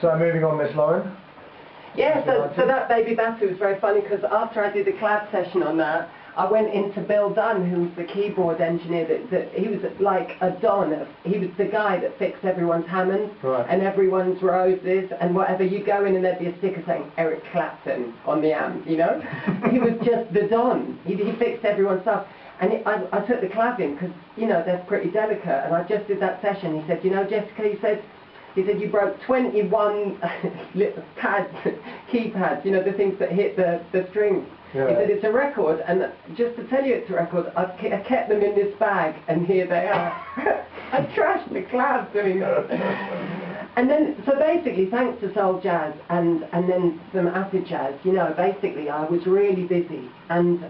So moving on, Miss Lauren. Yeah, so that Baby Battery was very funny because after I did the collab session on that, I went into Bill Dunn, who was the keyboard engineer, that he was like a don. He was the guy that fixed everyone's Hammonds and everyone's Roses and whatever. You go in and there'd be a sticker saying Eric Clapton on the amp, you know? He was just the don. He fixed everyone's stuff. And I took the clav in because, you know, they're pretty delicate. And I just did that session. He said, you know, Jessica, he said, you broke 21 pads, keypads, you know, the things that hit the strings. Yeah. He said, it's a record, and just to tell you it's a record, I kept them in this bag, and here they are. I trashed the clav doing that. And then, so basically, thanks to soul jazz and then some acid jazz, you know, basically I was really busy, and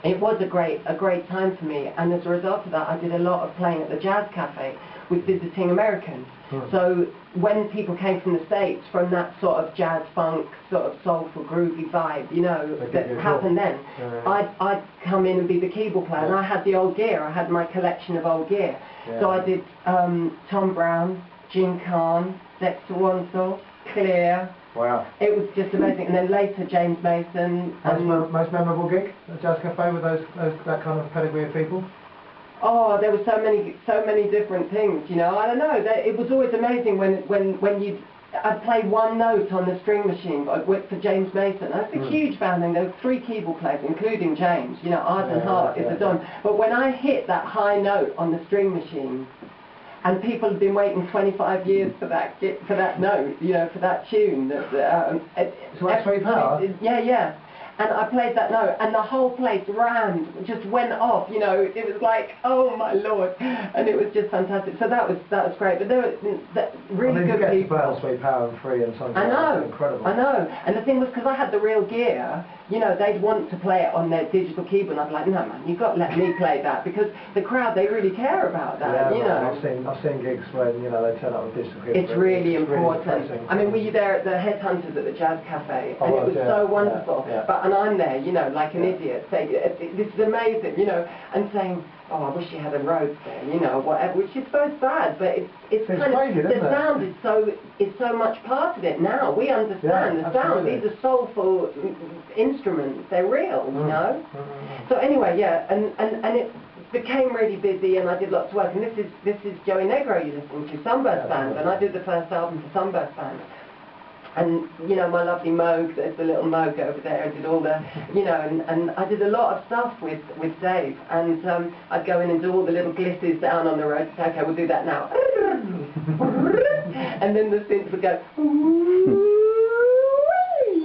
it was a great time for me. And as a result of that, I did a lot of playing at the Jazz Cafe with visiting Americans. So when people came from the States, from that sort of jazz funk, sort of soulful, groovy vibe, you know, that happened then, I'd come in and be the keyboard player. And I had the old gear. I had my collection of old gear. So I did Tom Brown, Jim Kahn, Dexter Wansel, Clear. Wow. It was just amazing. And then later, James Mason. Most memorable gig at Jazz Cafe with that kind of pedigree of people? Oh, there were so many different things, you know. I don't know. It was always amazing when I'd play one note on the string machine for James Mason. That's a huge band, and there were 3 keyboard players, including James. You know, Arden Hart is a don. But when I hit that high note on the string machine, and people have been waiting 25 years for that note, you know, for that tune. So that's very power? Yeah. And I played that note, and the whole place ran, just went off, you know. It was like, oh my Lord, and it was just fantastic. So that was great. But there were really good people. To play Power and Free and something. I know, incredible. I know. And the thing was, because I had the real gear, you know, they'd want to play it on their digital keyboard. And I'd be like, no man, you've got to let me play that, because the crowd, they really care about that. Yeah, you know. I've seen gigs when, you know, they turn up with digital keyboard. It's really important. Really, I mean, were you there at the Headhunters at the Jazz Cafe? And it was so wonderful. Yeah. And I'm there, you know, like an idiot, saying, this is amazing, you know, and saying, oh, I wish you had a Rhodes there, you know, whatever, which is so sad, but it's kind crazy, of, the sound is so much part of it now. We understand the sound. These are soulful instruments. They're real, you know. So anyway, yeah, and it became really busy, and I did lots of work. And this is Joey Negro you listen to, Sunburst Band, and I did the first album for Sunburst Band. And, you know, my lovely Moog, there's the little Moog over there, I did all the, you know, and I did a lot of stuff with Dave. And I'd go in and do all the little glisses down on the road, say, okay, we'll do that now. And then the synth would go,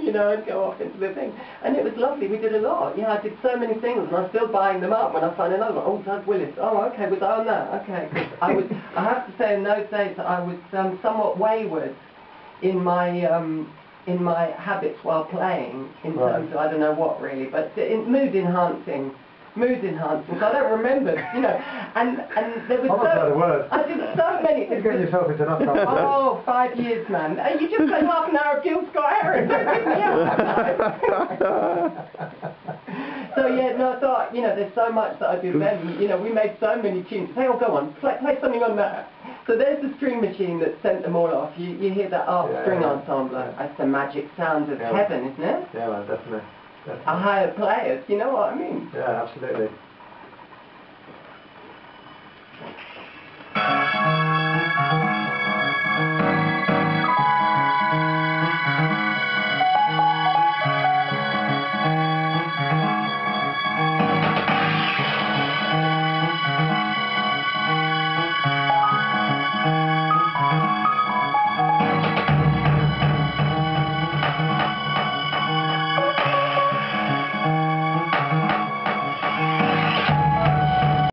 you know, and go off into the thing. And it was lovely, we did a lot. Yeah, I did so many singles, and I'm still buying them up when I find another one. Oh, Doug Willis. Oh, okay, was I on that? Okay. I have to say, in those days, I was somewhat wayward in my habits while playing, in terms of, I don't know what really, but mood enhancing. So I don't remember, you know, and there was I did so many. You're getting yourself into enough trouble. Oh, 5 years, man. You just played half an hour of Gil Scott-Heron. So yeah, no, I thought, you know, there's so much that I do then. You know, we made so many tunes. Say, oh, go on, play something on that. So there's the string machine that sent them all off. You hear that string ensemble. That's the magic sound of heaven, isn't it? Yeah, man, definitely. A hired players, you know what I mean? Yeah, absolutely.